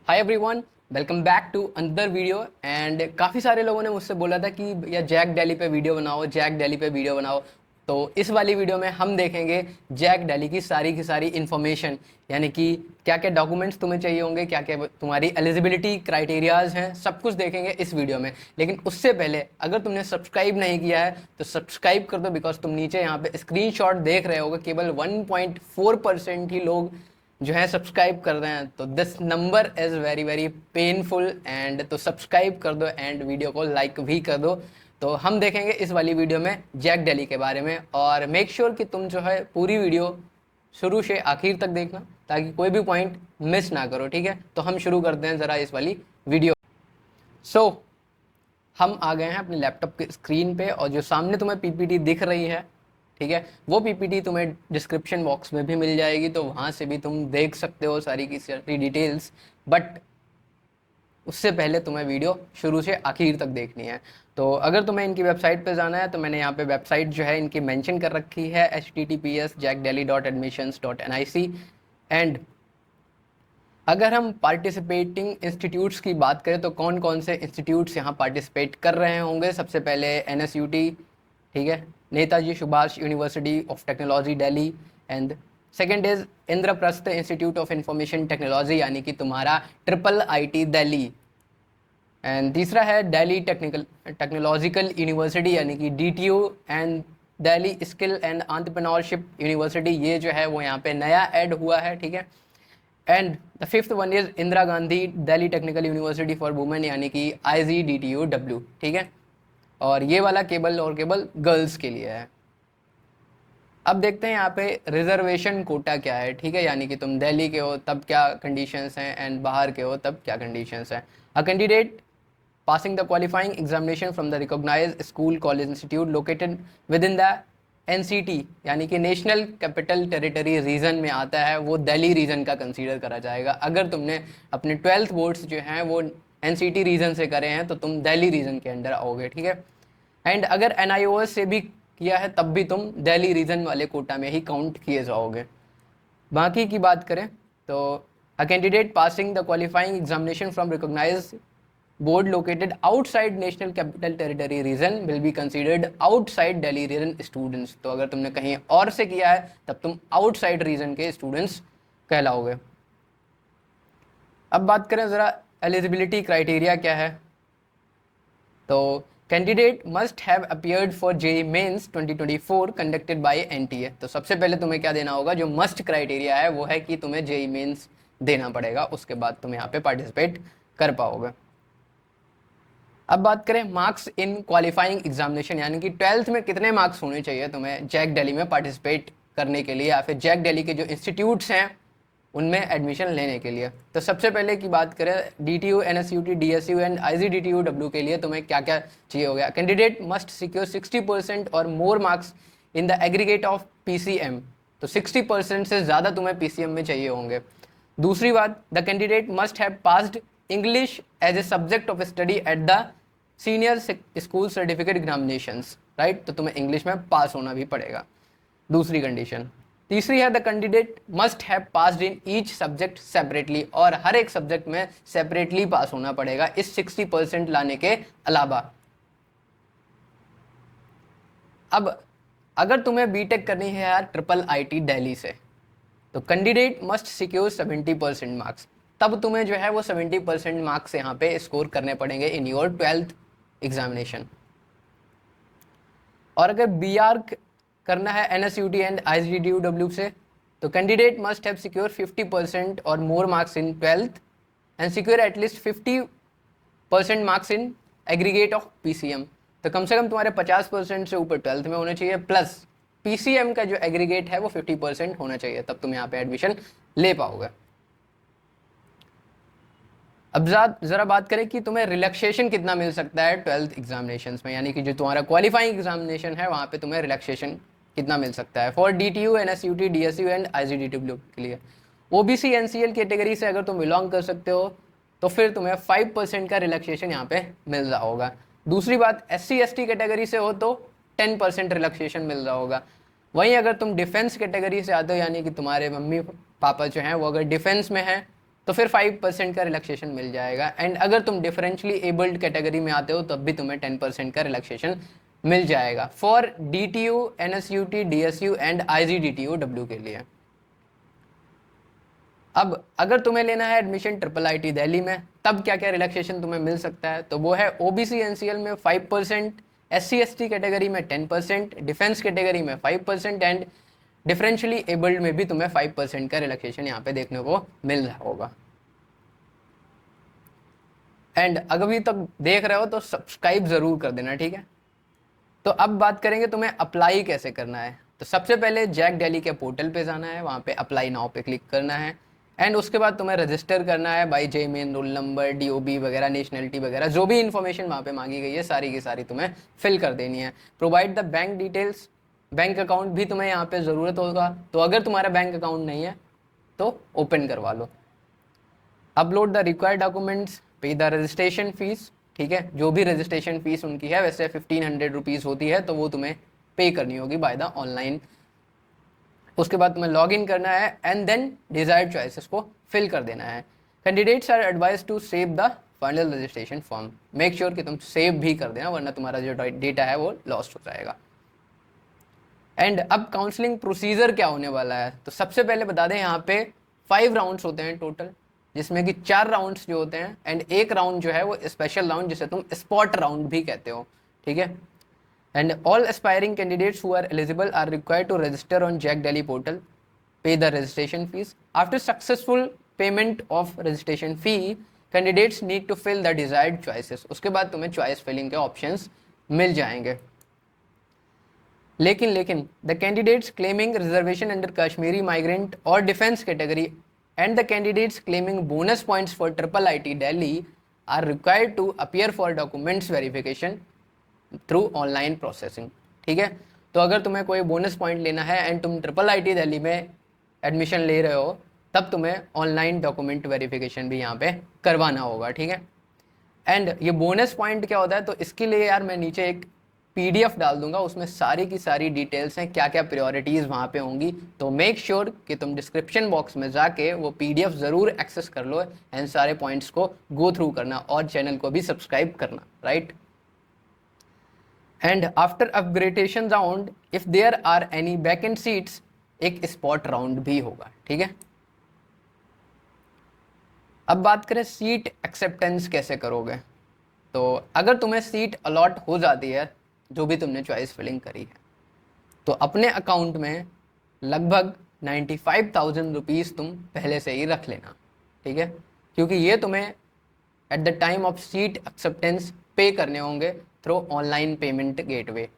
Hi everyone, welcome back to another video. And काफ़ी सारे लोगों ने मुझसे बोला था कि या जैक डेली पे वीडियो बनाओ, जैक डेली पे वीडियो बनाओ। तो इस वाली वीडियो में हम देखेंगे जैक डेली की सारी इन्फॉर्मेशन, यानी कि क्या क्या डॉक्यूमेंट्स तुम्हें चाहिए होंगे, क्या क्या तुम्हारी एलिजिबिलिटी क्राइटेरियाज हैं, सब कुछ देखेंगे इस वीडियो में। लेकिन उससे पहले अगर तुमने सब्सक्राइब नहीं किया है तो सब्सक्राइब कर दो, बिकॉज तुम नीचे यहाँ पे स्क्रीनशॉट देख रहे होगे, केवल 1.4% ही लोग जो है सब्सक्राइब कर रहे हैं। तो this number is very very painful. And तो सब्सक्राइब कर दो एंड वीडियो को लाइक भी कर दो। तो हम देखेंगे इस वाली वीडियो में जैक डेली के बारे में, और मेक श्योर कि तुम जो है पूरी वीडियो शुरू से आखिर तक देखना ताकि कोई भी पॉइंट मिस ना करो, ठीक है। तो हम शुरू करते हैं ज़रा इस वाली वीडियो। सो हम आ गए हैं अपने लैपटॉप के स्क्रीन पे, और जो सामने तुम्हें पीपीटी दिख रही है, ठीक है, वो पीपीटी तुम्हें डिस्क्रिप्शन बॉक्स में भी मिल जाएगी, तो वहाँ से भी तुम देख सकते हो सारी की सारी डिटेल्स। बट उससे पहले तुम्हें वीडियो शुरू से आखिर तक देखनी है। तो अगर तुम्हें इनकी वेबसाइट पे जाना है तो मैंने यहाँ पे वेबसाइट जो है इनकी मेंशन कर रखी है, https://jackdelhi.admissions.nic। एंड अगर हम पार्टिसिपेटिंग इंस्टीट्यूट्स की बात करें तो कौन कौन से इंस्टीट्यूट्स यहाँ पार्टिसिपेट कर रहे होंगे। सबसे पहले NSUT, ठीक है, Netaji Subhash university of technology Delhi. And second is Indraprastha institute of information technology, यानी कि तुम्हारा IIIT दिल्ली। एंड तीसरा है दिल्ली टेक्नोलॉजिकल यूनिवर्सिटी, यानी कि DTU। And Delhi skill and entrepreneurship university, ये जो है वो यहाँ पे नया ऐड हुआ है, ठीक है। And the fifth one is Indira Gandhi Delhi technical university for women, यानी कि IGDTUW, ठीक है। और ये वाला केवल और केवल गर्ल्स के लिए है। अब देखते हैं यहाँ पे रिजर्वेशन कोटा क्या है, ठीक है, यानी कि तुम दिल्ली के हो तब क्या कंडीशंस हैं एंड बाहर के हो तब क्या कंडीशंस हैं। A candidate passing the qualifying examination from the recognized school college institute located within the NCT, यानी कि नेशनल कैपिटल टेरिटरी रीजन में आता है, वो दिल्ली रीजन का कंसीडर करा जाएगा। अगर तुमने अपने 12th बोर्ड्स जो हैं वो NCT रीजन से करे हैं तो तुम दिल्ली रीजन के अंडर आओगे, ठीक है। एंड अगर NIOS से भी किया है तब भी तुम दिल्ली रीजन वाले कोटा में ही काउंट किए जाओगे। बाकी की बात करें तो a candidate passing the qualifying examination from recognised board located outside National Capital Territory region will be considered outside Delhi region students. तो अगर तुमने कहीं और से किया है तब तुम आउटसाइड रीजन के स्टूडेंट्स कहलाओगे। अब बात करें ज़रा एलिजिबिलिटी क्राइटेरिया क्या है। तो candidate must have appeared for JEE Mains 2024 conducted by NTA। तो सबसे पहले तुम्हें क्या देना होगा, जो मस्ट क्राइटेरिया है वो है कि तुम्हें JEE मेंस देना पड़ेगा, उसके बाद तुम यहाँ पे पार्टिसिपेट कर पाओगे। अब बात करें मार्क्स इन क्वालिफाइंग एग्जामिनेशन, यानी कि 12th में कितने मार्क्स होने चाहिए तुम्हें जैक दिल्ली में पार्टिसिपेट करने के लिए, या फिर जैक दिल्ली के जो इंस्टीट्यूट्स हैं उनमें एडमिशन लेने के लिए। तो सबसे पहले की बात करें DTU, NSUT, DSU and IGDTUW के लिए तुम्हें क्या क्या चाहिए हो गया। कैंडिडेट मस्ट सिक्योर 60% और more marks in the aggregate of PCM। तो 60% से ज़्यादा तुम्हें PCM में चाहिए होंगे। दूसरी बात, the candidate must have passed English as a subject of study at the senior school certificate examinations, right. तो तुम्हें इंग्लिश में पास होना भी पड़ेगा, दूसरी कंडीशन। तीसरी है the candidate must have passed in each subject separately, और हर एक सब्जेक्ट में सेपरेटली पास होना पड़ेगा इस 60% लाने के अलावा। अब अगर तुम्हें बीटेक करनी है यार IIIT दिल्ली से, तो कैंडिडेट मस्ट सिक्योर 70% मार्क्स। तब तुम्हें जो है वो 70% मार्क्स यहाँ पे स्कोर करने पड़ेंगे इन योर 12th एग्जामिनेशन। और अगर BR करना है NSUT एंड IGDTUW से, तो कैंडिडेट मस्ट हैव सिक्योर 50% और more marks in 12th and secure at least 50% marks in aggregate of PCM। तो कम से कम तुम्हारे 50% से ऊपर 12th में होने चाहिए, प्लस PCM का जो एग्रीगेट है वो 50% होना चाहिए, तब तुम यहाँ पे एडमिशन ले पाओगे। अब ज़रा बात करें कि तुम्हें रिलैक्सेशन कितना मिल सकता है 12th एग्जामिनेशंस में, यानी कि जो तुम्हारा क्वालिफाइंग एग्जामिनेशन है वहाँ पे तुम्हें रिलैक्सेशन कितना मिल सकता है for DTU, NSUT, DSU and IGDTW के लिए। OBC NCL कैटेगरी से अगर तुम बिलोंग कर सकते हो तो फिर तुम्हें 5% का रिलैक्सेशन यहाँ पे मिल रहा होगा। दूसरी बात, SC ST कैटेगरी से हो तो 10% रिलैक्सेशन मिल रहा होगा। वहीं अगर तुम डिफेंस कैटेगरी से आते हो, यानी कि तुम्हारे मम्मी पापा जो हैं वो अगर डिफेंस में हैं तो फिर 5% का रिलैक्सेशन मिल जाएगा। एंड अगर तुम डिफरेंशियली एबल्ड कैटेगरी में आते हो तब भी तुम्हें 10% का रिलैक्सेशन मिल जाएगा for DTU, NSUT, DSU and IGDTU W के लिए। अब अगर तुम्हें लेना है एडमिशन IIIT दिल्ली में, तब क्या क्या रिलैक्सेशन तुम्हें मिल सकता है, तो वो है OBC NCL में 5%, SC ST कैटेगरी में 10%, डिफेंस कैटेगरी में 5% एंड डिफरेंशियली एबल्ड में भी तुम्हें 5% का रिलैक्सेशन यहाँ पे देखने को मिल रहा होगा। एंड अगर अभी तक देख रहे हो तो सब्सक्राइब जरूर कर देना, ठीक है। तो अब बात करेंगे तुम्हें अप्लाई कैसे करना है। तो सबसे पहले जैक दिल्ली के पोर्टल पे जाना है, वहाँ पे अप्लाई नाउ पे क्लिक करना है एंड उसके बाद तुम्हें रजिस्टर करना है बाई जेमेन, रोल नंबर, DOB वगैरह, नेशनलिटी वगैरह, जो भी इन्फॉर्मेशन वहाँ पे मांगी गई है सारी की सारी तुम्हें फिल कर देनी है। Provide the bank details, bank account भी तुम्हें यहाँ पे ज़रूरत होगा, तो अगर तुम्हारा बैंक अकाउंट नहीं है तो ओपन करवा लो। अपलोड द रिक्वायर्ड डॉक्यूमेंट्स, पे द रजिस्ट्रेशन फीस, ठीक है, जो भी रजिस्ट्रेशन फीस उनकी है वैसे 1500 रुपीज़ होती है, तो वो तुम्हें पे करनी होगी बाय द ऑनलाइन। उसके बाद तुम्हें लॉग इन करना है एंड देन डिजायर्ड चॉइसेस को फिल कर देना है। Candidates are advise to save the final registration form, make sure कि तुम सेव भी कर देना वरना तुम्हारा जो डेटा है वो लॉस्ट हो जाएगा। एंड अब काउंसलिंग प्रोसीजर क्या होने वाला है, तो सबसे पहले बता दें यहाँ पे 5 राउंड्स होते हैं टोटल, जिसमें कि 4 राउंड्स जो होते हैं एंड एक राउंड जो है वो स्पेशल राउंड जिसे तुम स्पॉट राउंड भी कहते हो, ठीक है। And all aspiring candidates who are eligible are required to register on JAC Delhi portal, pay the registration fees. After successful payment of registration fee, candidates need to fill the desired choices, उसके बाद तुम्हें choice filling के options मिल जाएंगे। लेकिन the candidates claiming reservation under Kashmiri migrant और defence category and the candidates claiming bonus points for IIIT Delhi are required to appear for documents verification through online processing, ठीक है। तो अगर तुम्हें कोई बोनस पॉइंट लेना है एंड तुम IIIT दिल्ली में एडमिशन ले रहे हो, तब तुम्हें ऑनलाइन डॉक्यूमेंट वेरिफिकेशन भी यहाँ पे करवाना होगा, ठीक है। एंड ये बोनस पॉइंट क्या होता है, तो इसके लिए यार मैं नीचे एक PDF डाल दूंगा, उसमें सारी की सारी डिटेल्स हैं, क्या क्या प्रायोरिटीज़ वहाँ पे होंगी, तो मेक श्योर कि तुम डिस्क्रिप्शन बॉक्स में जाके वो PDF ज़रूर एक्सेस कर लो एंड सारे पॉइंट्स को गो थ्रू करना और चैनल को भी सब्सक्राइब करना, right. And after upgradation round if there are any vacant seats, एक स्पॉट राउंड भी होगा, ठीक है। अब बात करें सीट एक्सेप्टेंस कैसे करोगे, तो अगर तुम्हें सीट अलॉट हो जाती है जो भी तुमने चॉइस फिलिंग करी है, तो अपने अकाउंट में लगभग 95,000 रुपीज़ तुम पहले से ही रख लेना, ठीक है, क्योंकि ये तुम्हें at the time of seat acceptance पे करने होंगे through online payment gateway.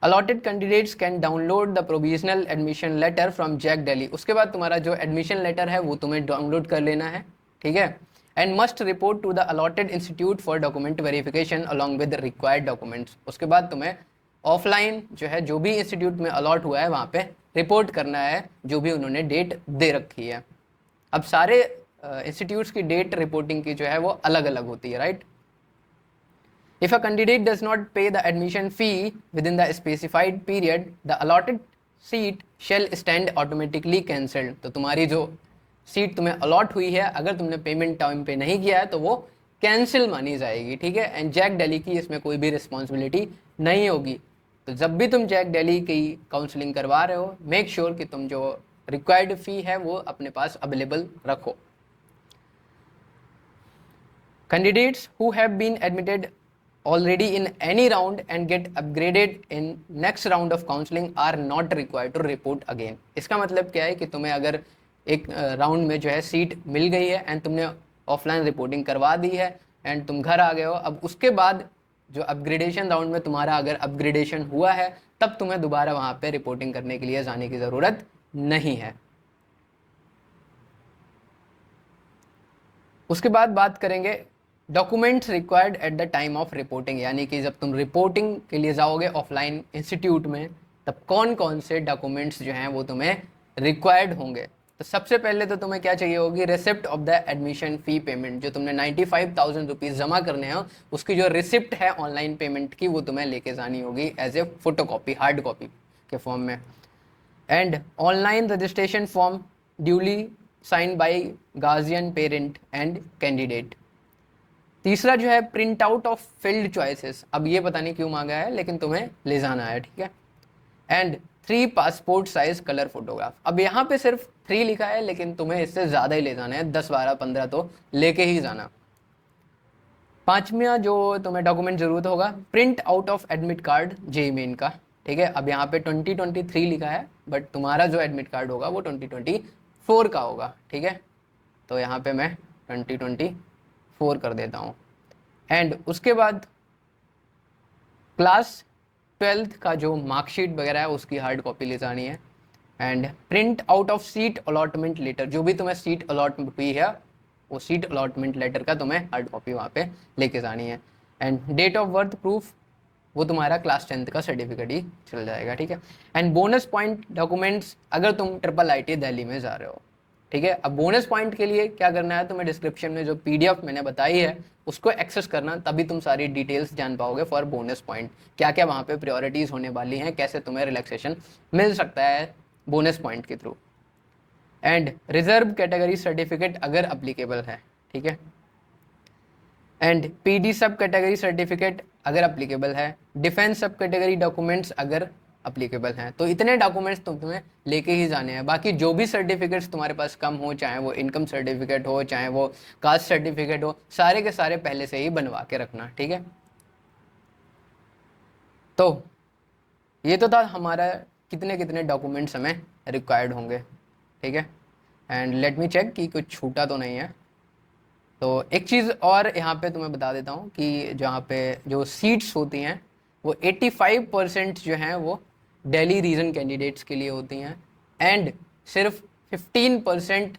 Allotted candidates can download the provisional admission letter from JAC Delhi, उसके बाद तुम्हारा जो एडमिशन लेटर है वो तुम्हें डाउनलोड कर लेना है, ठीक है। And must report to the allotted institute for document verification along with required documents, उसके बाद तुम्हें ऑफलाइन जो है जो भी इंस्टीट्यूट में अलॉट हुआ है वहाँ पे रिपोर्ट करना है जो भी उन्होंने डेट दे रखी है। अब सारे इंस्टीट्यूट्स की डेट रिपोर्टिंग की जो है वो अलग अलग होती है, right. If a candidate does not pay the admission fee within the specified period, the allotted seat shall stand automatically cancelled, तो तुम्हारी जो सीट तुम्हें अलॉट हुई है अगर तुमने पेमेंट टाइम पे नहीं किया है तो वो कैंसिल मानी जाएगी, ठीक है। एंड जैक दिल्ली की इसमें कोई भी रिस्पॉन्सिबिलिटी नहीं होगी। तो जब भी तुम जैक दिल्ली की काउंसलिंग करवा रहे हो, मेक श्योर कि तुम जो रिक्वायर्ड फ़ी है वो अपने पास अवेलेबल रखो। Candidates who have been admitted already in any round and get upgraded in next round of counseling are not required to report again। इसका मतलब क्या है कि तुम्हें अगर एक राउंड में जो है सीट मिल गई है एंड तुमने ऑफलाइन रिपोर्टिंग करवा दी है एंड तुम घर आ गए हो, अब उसके बाद जो अपग्रेडेशन राउंड में तुम्हारा अगर अपग्रेडेशन हुआ है तब तुम्हें दोबारा वहाँ पे रिपोर्टिंग करने के लिए जाने की ज़रूरत नहीं है। उसके बाद बात करेंगे documents required at the time of reporting, यानी कि जब तुम रिपोर्टिंग के लिए जाओगे ऑफलाइन इंस्टीट्यूट में तब कौन कौन से डॉक्यूमेंट्स जो हैं वो तुम्हें रिक्वायर्ड होंगे। तो सबसे पहले तो तुम्हें क्या चाहिए होगी, receipt of the admission fee payment, जो तुमने 95,000 रुपीज़ जमा करने हैं उसकी जो रिसिप्ट है ऑनलाइन पेमेंट की वो तुम्हें लेके जानी होगी as a photo copy, hard copy के फॉर्म में। And online registration form duly sign by guardian, parent and candidate. तीसरा जो है print out of filled choices, अब ये पता नहीं क्यों मांगा है लेकिन तुम्हें ले जाना है, ठीक है। And 3 passport size colour photograph. अब यहाँ पे सिर्फ 3 लिखा है लेकिन तुम्हें इससे ज़्यादा ही ले जाना है, 10 12 15 तो लेके ही जाना। पांचवा जो तुम्हें डॉक्यूमेंट जरूरत होगा, print out of admit card JEE main का, ठीक है। अब यहाँ पे 2023 लिखा है बट तुम्हारा जो एडमिट कार्ड होगा वो 2024 का होगा, ठीक है। तो यहाँ पे मैं 2024 कर देता हूँ। एंड उसके बाद क्लास 12th का जो मार्कशीट वगैरह है उसकी हार्ड कॉपी ले जानी है। And print out of seat allotment letter, जो भी तुम्हें सीट अलॉटमेंट हुई है वो सीट अलॉटमेंट लेटर का तुम्हें हार्ड कॉपी वहाँ पे लेके जानी है। And date of birth proof, वो तुम्हारा क्लास 10th का सर्टिफिकेट ही चल जाएगा, ठीक है। एंड बोनस पॉइंट डॉक्यूमेंट्स अगर तुम IIIT दिल्ली में जा रहे हो, ठीक है। अब बोनस पॉइंट के लिए क्या करना है, तुम्हें डिस्क्रिप्शन में जो PDF मैंने बताई है उसको एक्सेस करना, तभी तुम सारी डिटेल्स जान पाओगे फॉर बोनस पॉइंट, क्या क्या वहाँ पे प्रायोरिटीज़ होने वाली हैं, कैसे तुम्हें रिलैक्सेशन मिल सकता है बोनस पॉइंट के through. And reserve category certificate अगर अप्लीकेबल है, ठीक है। एंड PD सब कैटेगरी सर्टिफिकेट अगर अप्लीकेबल है, डिफेंस सब कैटेगरी डॉक्यूमेंट्स अगर अप्लीकेबल हैं। तो इतने डॉक्यूमेंट्स तुम्हें लेके ही जाने हैं। बाकी जो भी सर्टिफिकेट्स तुम्हारे पास कम हो, चाहे वो इनकम सर्टिफिकेट हो, चाहे वो कास्ट सर्टिफिकेट हो, सारे के सारे पहले से ही बनवा के रखना, ठीक है। तो ये तो था हमारा कितने कितने डॉक्यूमेंट्स हमें रिक्वायर्ड होंगे, ठीक है। एंड लेट मी चेक कि कुछ छूटा तो नहीं है। तो एक चीज़ और यहाँ पे तुम्हें बता देता हूँ कि जहाँ पे जो सीट्स होती हैं वो 85% जो हैं वो दिल्ली रीजन कैंडिडेट्स के लिए होती हैं। एंड सिर्फ 15%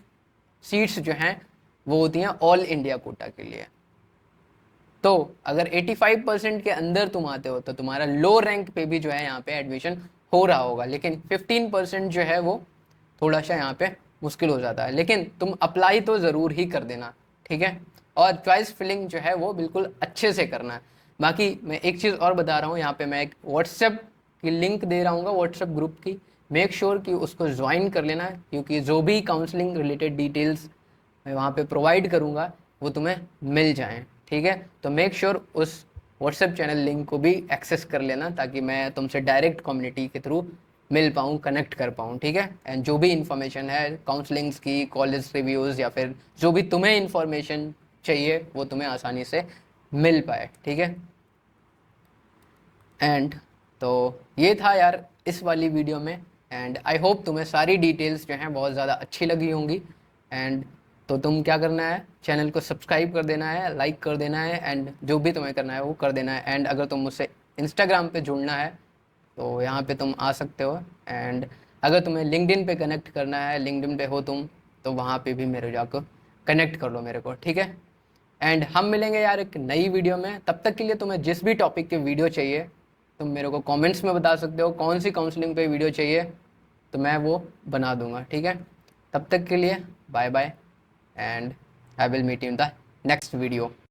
सीट्स जो हैं वो होती हैं ऑल इंडिया कोटा के लिए। तो अगर 85% के अंदर तुम आते हो तो तुम्हारा लो रैंक पे भी जो है यहाँ पे एडमिशन हो रहा होगा, लेकिन 15% जो है वो थोड़ा सा यहाँ पे मुश्किल हो जाता है। लेकिन तुम अप्लाई तो ज़रूर ही कर देना, ठीक है। और चॉइस फिलिंग जो है वो बिल्कुल अच्छे से करना है। बाकी मैं एक चीज़ और बता रहा हूँ, यहाँ पे मैं एक व्हाट्सएप की लिंक दे रहा हूँ, व्हाट्सएप ग्रुप की, मेक श्योर कि उसको ज्वाइन कर लेना, क्योंकि जो भी काउंसलिंग रिलेटेड डिटेल्स मैं वहाँ पे प्रोवाइड करूँगा वो तुम्हें मिल जाएँ, ठीक है। तो मेक श्योर उस व्हाट्सएप चैनल लिंक को भी एक्सेस कर लेना, ताकि मैं तुमसे डायरेक्ट कम्युनिटी के थ्रू मिल पाऊँ, कनेक्ट कर पाऊँ, ठीक है। एंड जो भी इन्फॉर्मेशन है काउंसलिंग्स की, कॉलेज रिव्यूज़ या फिर जो भी तुम्हें इन्फॉर्मेशन चाहिए वो तुम्हें आसानी से मिल पाए, ठीक है। एंड तो ये था यार इस वाली वीडियो में। एंड आई होप तुम्हें सारी डिटेल्स जो हैं बहुत ज़्यादा अच्छी लगी होंगी। एंड तो तुम क्या करना है, चैनल को सब्सक्राइब कर देना है, लाइक कर देना है, एंड जो भी तुम्हें करना है वो कर देना है। एंड अगर तुम मुझसे इंस्टाग्राम पे जुड़ना है तो यहाँ पे तुम आ सकते हो। एंड अगर तुम्हें लिंक्डइन पे कनेक्ट करना है, लिंक्डइन पे हो तुम, तो वहाँ पे भी मेरे जाकर कनेक्ट कर लो मेरे को, ठीक है। एंड हम मिलेंगे यार एक नई वीडियो में। तब तक के लिए तुम्हें जिस भी टॉपिक की वीडियो चाहिए तुम मेरे को कमेंट्स में बता सकते हो, कौन सी काउंसलिंग पे वीडियो चाहिए, तो मैं वो बना दूंगा, ठीक है। तब तक के लिए bye bye, and I will meet you in the next video.